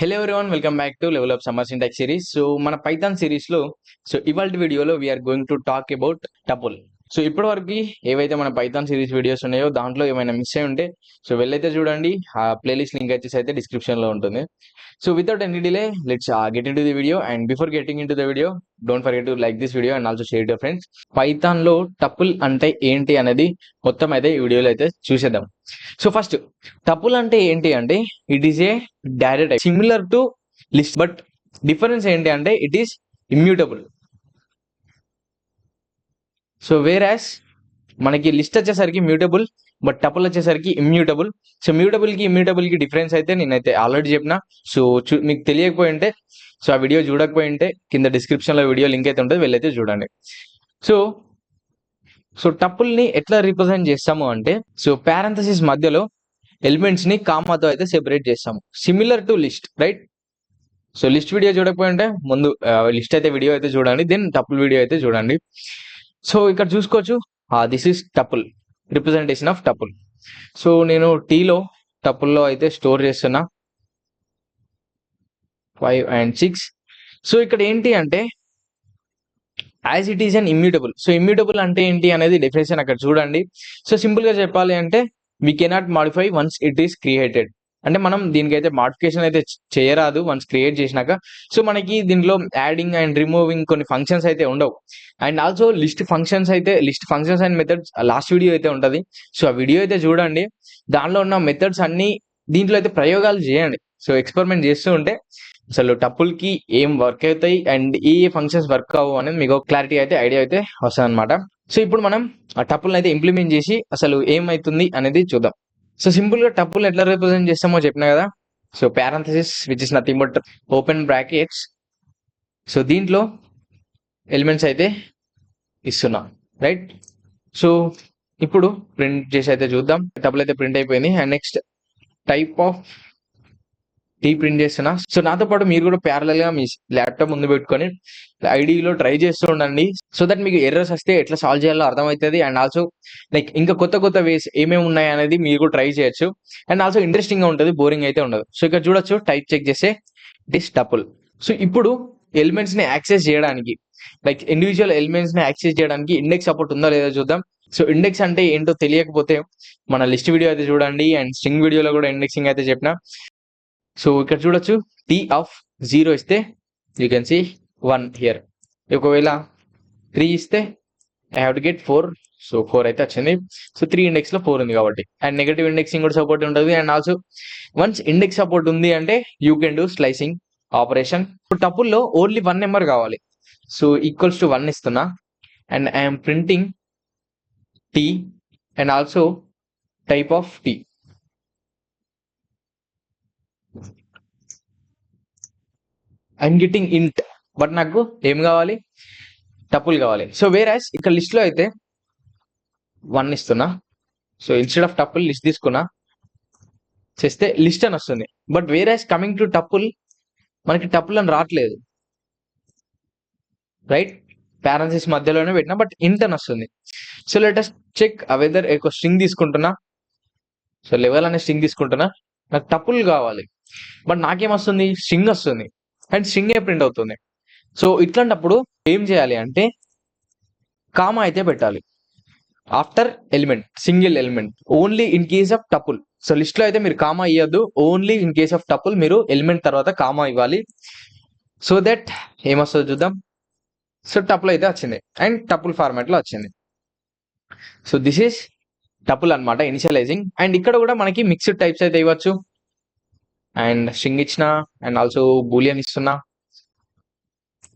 Hello everyone, welcome back to level up summer syntax series. So మన Python series లో ఇవాళ వీడియోలో we're going to talk about tuple. So ఇప్పటివరకు ఏవైతే మన పైథాన్ సిరీస్ వీడియోస్ ఉన్నాయో దాంట్లో ఏమైనా మిస్ అయి ఉంటే వెళ్ళైతే చూడండి. ఆ ప్లేలిస్ట్ లింక్ వచ్చేసి అయితే డిస్క్రిప్షన్ లో ఉంటుంది. So without any delay, let's get into the video. And before getting into the video, don't forget to like this video and also share it to your friends. Python లో tuple అంటే ఏంటి అనేది మొత్తం అయితే ఈ వీడియోలో అయితే చూసేద్దాం. సో ఫస్ట్ టపుల్ అంటే ఏంటి అంటే it is a direct similar to list, but difference ఏంటి అంటే ఇట్ ఈస్ ఇమ్యూటబుల్. సో వేరాస్ మనకి లిస్ట్ వచ్చేసరికి మ్యూటబుల్, బట్ టపుల్ వచ్చేసరికి ఇమ్యూటబుల్. సో మ్యూటబుల్ కి డిఫరెన్స్ అయితే నేనైతే ఆల్రెడీ చెప్పిన. సో మీకు తెలియకపోయి ఉంటే ఆ వీడియో చూడకపోయి ఉంటే కింద డిస్క్రిప్షన్ లో వీడియో లింక్ అయితే ఉంటుంది, వెళ్ళైతే చూడండి. సో సో టపుల్ ని ఎట్లా రిప్రజెంట్ చేస్తాము అంటే పారెంథసిస్ మధ్యలో ఎలిమెంట్స్ ని కామాతో అయితే సెపరేట్ చేస్తాము, similar to list, right? So list video చూడకపోయి ఉంటే ముందు లిస్ట్ అయితే వీడియో అయితే చూడండి, దెన్ టపుల్ వీడియో అయితే చూడండి. సో ఇక్కడ చూసుకోవచ్చు, this is tuple, representation of tuple. So నేను టీలో టపుల్లో అయితే స్టోర్ చేస్తున్నా 5 and 6. సో ఇక్కడ ఏంటి అంటే as it is an immutable. So immutable అంటే ఏంటి అనేది డెఫినేషన్ అక్కడ చూడండి. సో సింపుల్ గా చెప్పాలి అంటే we cannot modify once it is created. అంటే మనం దీనికైతే మాడిఫికేషన్ అయితే చేయరాదు వన్స్ క్రియేట్ చేసినాక. సో మనకి దీంట్లో యాడింగ్ అండ్ రిమూవింగ్ కొన్ని ఫంక్షన్స్ అయితే ఉండవు. And also list functions and methods last video అయితే ఉంటుంది. సో ఆ వీడియో అయితే చూడండి, దానిలో ఉన్న మెథడ్స్ అన్ని దీంట్లో అయితే ప్రయోగాలు చేయండి. సో ఎక్స్పెరిమెంట్ చేస్తూ ఉంటే అసలు టపుల్ కి ఏం వర్క్ అవుతాయి అండ్ ఏ ఫంక్షన్స్ వర్క్ అవ్వు అనేది మీకు క్లారిటీ అయితే ఐడియా అయితే వస్తుంది అనమాట. సో ఇప్పుడు మనం ఆ టపుల్ అయితే ఇంప్లిమెంట్ చేసి అసలు ఏమైతుంది అనేది చూద్దాం. సో సింపుల్ గా టపుల్ ఎట్లా రిప్రజెంట్ చేస్తామో చెప్పినా కదా. So parenthesis which is nothing but open brackets. So దీంట్లో ఎలిమెంట్స్ అయితే ఇస్తున్నా, రైట్? సో ఇప్పుడు ప్రింట్ చేసి అయితే చూద్దాం. టపుల్ అయితే ప్రింట్ అయిపోయింది. And next type of T print చేస్తున్నా. సో నాతో పాటు మీరు కూడా ప్యారలల్ గా మీ ల్యాప్టాప్ ముందు పెట్టుకొని ఐడిలో ట్రై చేస్తూ ఉండండి, సో దట్ మీకు ఎర్రర్స్ వస్తే ఎట్లా సాల్వ్ చేయాలో అర్థమవుతుంది. అండ్ ఆల్సో లైక్ ఇంకా కొత్త వేస్ ఏమేమి ఉన్నాయి అనేది మీరు కూడా ట్రై చేయొచ్చు. అండ్ ఆల్సో ఇంట్రెస్టింగ్ గా ఉంటుంది, బోరింగ్ అయితే ఉండదు. సో ఇక్కడ చూడొచ్చు, టైప్ చెక్ చేస్తే ఇట్ ఈస్ టపుల్. సో ఇప్పుడు ఎలిమెంట్స్ ని యాక్సెస్ చేయడానికి, లైక్ ఇండివిజువల్ ఎలిమెంట్స్ ని యాక్సెస్ చేయడానికి ఇండెక్స్ సపోర్ట్ ఉందా లేదా చూద్దాం. సో ఇండెక్స్ అంటే ఏంటో తెలియకపోతే మన లిస్ట్ వీడియో అయితే చూడండి, అండ్ స్ట్రింగ్ వీడియోలో కూడా ఇండెక్సింగ్ అయితే చెప్పిన. సో ఇక్కడ చూడొచ్చు, టీ ఆఫ్ 0 ఇస్తే యూ కెన్ సీ 1 హియర్. ఒకవేళ 3 ఇస్తే I have to get 4. So 4 అయితే వచ్చింది. సో 3 ఇండెక్స్ లో 4 ఉంది కాబట్టి. అండ్ నెగటివ్ ఇండెక్సింగ్ కూడా సపోర్ట్ ఉంటుంది. And also once index support ఉంది అంటే you can do slicing operation. Tuple లో ఓన్లీ 1 నెంబర్ కావాలి. సో ఈక్వల్స్ టు 1 ఇస్తున్నా. And I'm printing T and also type of T. I'm getting int, but నాకు ఏం కావాలి? టపుల్ కావాలి. సో వేరాస్ ఇక్కడ లిస్ట్ లో అయితే 1 ఇస్తున్నా. So instead of tuple list తీసుకున్నా, చేస్తే లిస్ట్ అని వస్తుంది. బట్ వేరాస్ కమింగ్ టు టపుల్ మనకి టపుల్ అని రావట్లేదు, రైట్? పారెంథసిస్ మధ్యలోనే పెట్టినా బట్ ఇంట్ అని వస్తుంది. So let us check whether ఒక స్ట్రింగ్ తీసుకుంటున్నా. సో లెవెల్ అనే స్ట్రింగ్ తీసుకుంటున్నా, నాకు టపుల్ కావాలి. బట్ నాకేం వస్తుంది? స్ట్రింగ్ వస్తుంది. అండ్ స్ట్రింగ్ ఏ ప్రింట్ అవుతుంది. సో ఇట్లాంటప్పుడు ఏం చేయాలి అంటే కామా అయితే పెట్టాలి after element, single element, only in case of tuple. So list లో అయితే మీరు కామా ఇవ్వద్దు, only in case of tuple మీరు ఎలిమెంట్ తర్వాత కామా ఇవ్వాలి. సో దట్ ఏమొస్తుందో చూద్దాం. సో టపుల్ అయితే వచ్చింది అండ్ టపుల్ ఫార్మాట్ లో వచ్చింది. సో దిస్ ఈస్ టపుల్ అనమాట, ఇనిషియలైజింగ్. అండ్ ఇక్కడ కూడా మనకి మిక్స్డ్ టైప్స్ అయితే ఇవ్వచ్చు. అండ్ స్ట్రింగ్ ఇచ్చిన అండ్ ఆల్సో బూలియన్ ఇస్తున్నా.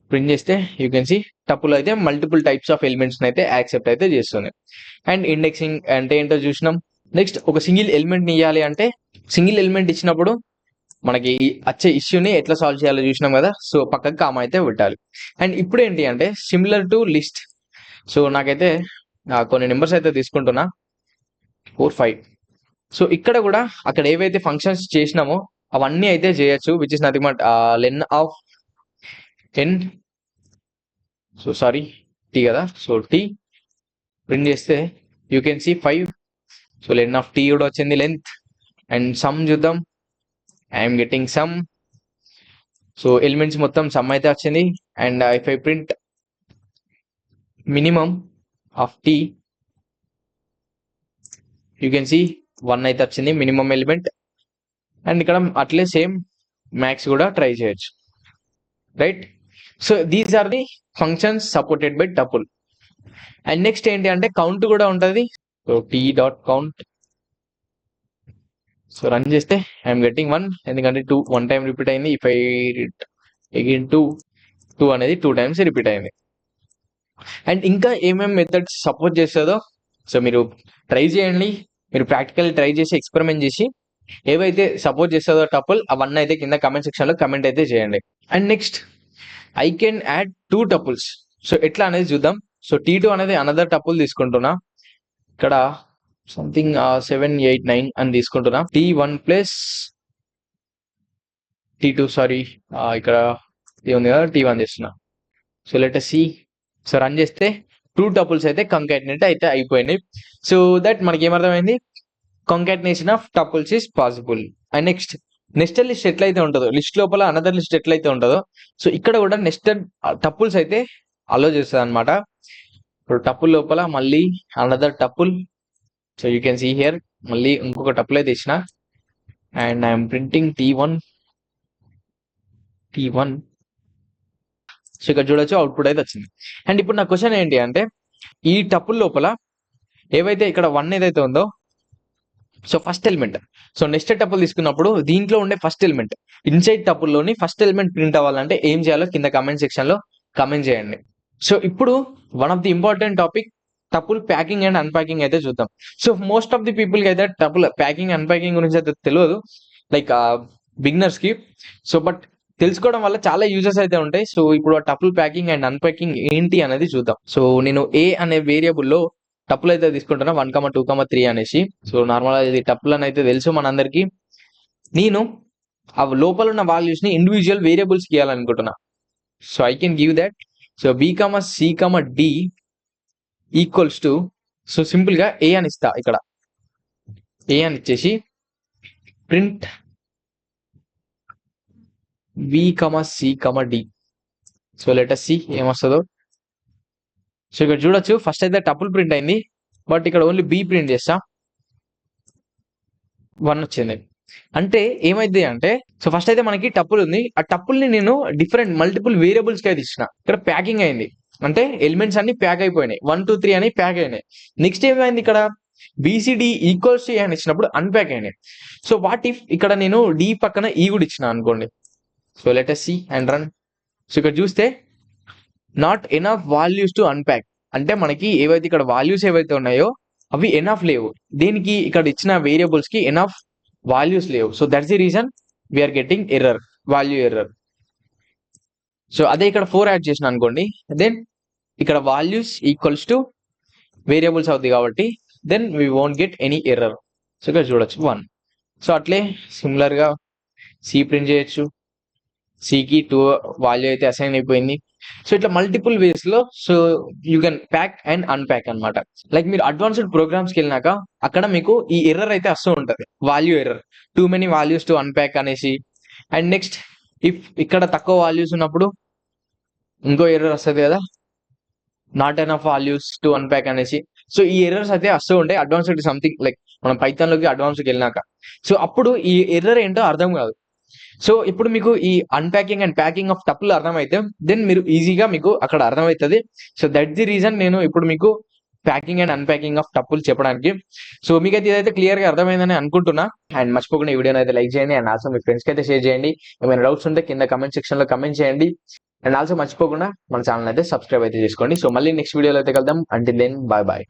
ప్రింట్ చేస్తే యూ కెన్ సీ టపుల్ అయితే మల్టిపుల్ టైప్స్ ఆఫ్ ఎలిమెంట్స్ అయితే యాక్సెప్ట్ అయితే చేస్తుంది. అండ్ ఇండెక్సింగ్ అంటే ఏంటో చూసినాం. నెక్స్ట్ ఒక సింగిల్ ఎలిమెంట్ ని ఇవ్వాలి అంటే సింగిల్ ఎలిమెంట్ ఇచ్చినప్పుడు మనకి వచ్చే ఇష్యూని ఎట్లా సాల్వ్ చేయాలో చూసినాం కదా. సో పక్కకి కామా అయితే పెట్టాలి. అండ్ ఇప్పుడు ఏంటి అంటే సిమిలర్ టు లిస్ట్. సో నాకైతే కొన్ని నెంబర్స్ అయితే తీసుకుంటున్నా, 4, 5. సో ఇక్కడ కూడా అక్కడ ఏవైతే ఫంక్షన్స్ చేసినామో అవన్నీ అయితే చేయొచ్చు, which is nothing but len of n. So sorry, T కదా. సో టీ ప్రింట్ చేస్తే you can see 5. So len of T కూడా వచ్చింది, లెంత్. అండ్ సమ్ చూద్దాం, I'm getting sum. So elements మొత్తం సమ్ అయితే వచ్చింది. And if I print minimum of T, you can see 1 అయితే వచ్చింది మినిమం ఎలిమెంట్. అండ్ ఇక్కడ అట్లే సేమ్ మ్యాక్స్ కూడా ట్రై చేయొచ్చు, right? So these are the functions supported by tuple. And next ఏంటి అంటే కౌంట్ కూడా ఉంటుంది. So T dot count, so run చేస్తే ఐఎమ్ గెట్టింగ్ 1, ఎందుకంటే 2 1 టైం రిపీట్ అయింది. ఇఫ్ ఐ అగైన్ 2 అనేది 2 టైమ్స్ రిపీట్ అయింది. అండ్ ఇంకా ఏమేమి మెథడ్స్ సపోర్ట్ చేస్తుందో సో మీరు ట్రై చేయండి. మీరు ప్రాక్టికల్ ట్రై చేసి ఎక్స్పెరిమెంట్ చేసి ఏవైతే సపోర్ట్ చేస్తుందో టపుల్ అవన్నీ అయితే కింద కమెంట్ సెక్షన్లో కమెంట్ అయితే చేయండి. And next I can add 2 tuples. So ఎట్లా అనేది చూద్దాం. సో T2 అనేది అనదర్ టపుల్ తీసుకుంటున్నా. ఇక్కడ సంథింగ్ 7 8 9 అని తీసుకుంటున్నా. T1 ప్లస్ T2, సారీ ఇక్కడ T ఉంది కదా, T1 చేస్తున్నా. So let us see. So run చేస్తే 2 టపుల్స్ అయితే కంకాటినేట్ అయితే అయిపోయినాయి. సో దట్ మనకి ఏమర్థమైంది, concatenation of tuples is possible. And next nested list ఎట్లయితే ఉంటుందో, లిస్ట్ లోపల అనదర్ లిస్ట్ ఎట్లయితే ఉంటుందో, సో ఇక్కడ కూడా నెస్టెడ్ టపుల్స్ అయితే అలో చేస్తుంది అనమాట. ఇప్పుడు టపుల్ లోపల మళ్ళీ another tuple. So you can see here మళ్ళీ ఇంకొక టపుల్ అయితే ఇచ్చిన. And I'm printing T1. So ఇక్కడ చూడొచ్చు అవుట్పుట్ అయితే వచ్చింది. అండ్ ఇప్పుడు నా క్వశ్చన్ ఏంటి అంటే, ఈ టపుల్ లోపల ఏవైతే ఇక్కడ 1 ఏదైతే ఉందో, so first element, so next tuple తీసుకున్నప్పుడు దీంట్లో ఉండే ఫస్ట్ ఎలిమెంట్ ఇన్సైడ్ టపుల్లోని ఫస్ట్ ఎలిమెంట్ ప్రింట్ అవ్వాలంటే ఏం చేయాలో కింద కమెంట్ సెక్షన్లో కమెంట్ చేయండి. సో ఇప్పుడు one of the important topic tuple packing and unpacking అయితే చూద్దాం. సో మోస్ట్ ఆఫ్ ది పీపుల్కి అయితే టపుల్ ప్యాకింగ్ అన్ప్యాకింగ్ గురించి అయితే తెలియదు, లైక్ బిగినర్స్కి. సో బట్ తెలుసుకోవడం వల్ల చాలా యూజెస్ అయితే ఉంటాయి. సో ఇప్పుడు ఆ టపుల్ ప్యాకింగ్ అండ్ అన్ప్యాకింగ్ ఏంటి అనేది చూద్దాం. సో నేను ఏ అనే వేరియబుల్లో టపుల్ అయితే తీసుకుంటున్నా 1, 2, 3 అనేసి. సో నార్మల్గా ఇది టపుల్ అని అయితే తెలుసు మనందరికీ. నేను ఆ లోపల ఉన్న వాల్యూస్ని ఇండివిజువల్ వేరియబుల్స్ గీయాలనుకుంటున్నా. So I can give that. So B, C, D equals to, so సింపుల్గా ఏ అని ఇస్తా. ఇక్కడ ఏ అని ఇచ్చేసి print B, C, D. So let us see ఏమొస్తుందో. సో ఇక్కడ చూడొచ్చు ఫస్ట్ అయితే టపుల్ ప్రింట్ అయింది, బట్ ఇక్కడ ఓన్లీ B ప్రింట్ చేస్తా, 1 వచ్చింది. అంటే ఏమైంది అంటే, సో ఫస్ట్ అయితే మనకి టపుల్ ఉంది, ఆ టపుల్ని నేను డిఫరెంట్ మల్టిపుల్ వేరియబుల్స్కి అయితే ఇచ్చిన. ఇక్కడ ప్యాకింగ్ అయింది, అంటే ఎలిమెంట్స్ అన్ని ప్యాక్ అయిపోయినాయి, 1 2 3 అని ప్యాక్ అయినాయి. నెక్స్ట్ ఏమైంది, ఇక్కడ BCD ఈక్వల్స్ టు అని ఇచ్చినప్పుడు అన్ప్యాక్ అయినాయి. సో వాట్ ఇఫ్ ఇక్కడ నేను D పక్కన E కూడా ఇచ్చిన అనుకోండి. So let us see and run. So ఇక్కడ చూస్తే not enough values to unpack, అంటే మనకి ఏవైతే ఇక్కడ వాల్యూస్ ఏవైతే ఉన్నాయో అవి ఎనఫ్ లేవు. దీనికి ఇక్కడ ఇచ్చిన వేరియబుల్స్ కి ఎనఫ్ వాల్యూస్ లేవు. So that's the reason we're getting error, value error. So అదే ఇక్కడ 4 యాడ్ చేసిన అనుకోండి, దెన్ ఇక్కడ వాల్యూస్ ఈక్వల్స్ టు వేరియబుల్స్ అవుతుంది కాబట్టి then we won't get any error. So ఇక్కడ చూడొచ్చు 1. సో అట్లే సిమిలర్గా C ప్రింట్ చేయొచ్చు. Cకి 2 వాల్యూ అయితే అసైన్ అయిపోయింది. సో ఇట్లా మల్టిపుల్ వేస్ లో so you can pack and unpack అనమాట. లైక్ మీరు అడ్వాన్స్డ్ ప్రోగ్రామ్స్కి వెళ్ళినాక అక్కడ మీకు ఈ ఎర్రర్ అయితే వస్తూ ఉంటుంది, value error, too many values to unpack అనేసి. అండ్ నెక్స్ట్ ఇఫ్ ఇక్కడ తక్కువ వాల్యూస్ ఉన్నప్పుడు ఇంకో ఎర్రర్ వస్తుంది కదా, not enough values to unpack అనేసి. సో ఈ ఎర్రర్స్ అయితే వస్తూ ఉంటాయి అడ్వాన్స్డ్ సంథింగ్, లైక్ మనం పైథాన్లోకి అడ్వాన్స్కి వెళ్ళినాక. సో అప్పుడు ఈ ఎర్రర్ ఏంటో అర్థం కాదు. సో ఇప్పుడు మీకు ఈ unpacking and packing of tuple అర్థమైతే దెన్ మీరు ఈజీగా మీకు అక్కడ అర్థమవుతుంది. సో దట్ ది రీజన్ నేను ఇప్పుడు మీకు packing and unpacking of tuple చెప్పడానికి. సో మీకైతే ఇదైతే క్లియర్గా అర్థమైందని అనుకుంటున్నా. అండ్ మర్చిపోకుండా ఈ వీడియోని అయితే లైక్ చేయండి, అండ్ ఆల్సో మీ ఫ్రెండ్స్కి అయితే షేర్ చేయండి. ఏమైనా డౌట్స్ ఉంటే కింద కమెంట్ సెక్షన్లో కమెంట్ చేయండి. అండ్ ఆల్సో మర్చిపోకుండా మన ఛానల్ అయితే సబ్స్క్రైబ్ అయితే చేసుకోండి. సో మళ్ళీ నెక్స్ట్ వీడియోలో అయితే కలుద్దాం. Until then bye bye.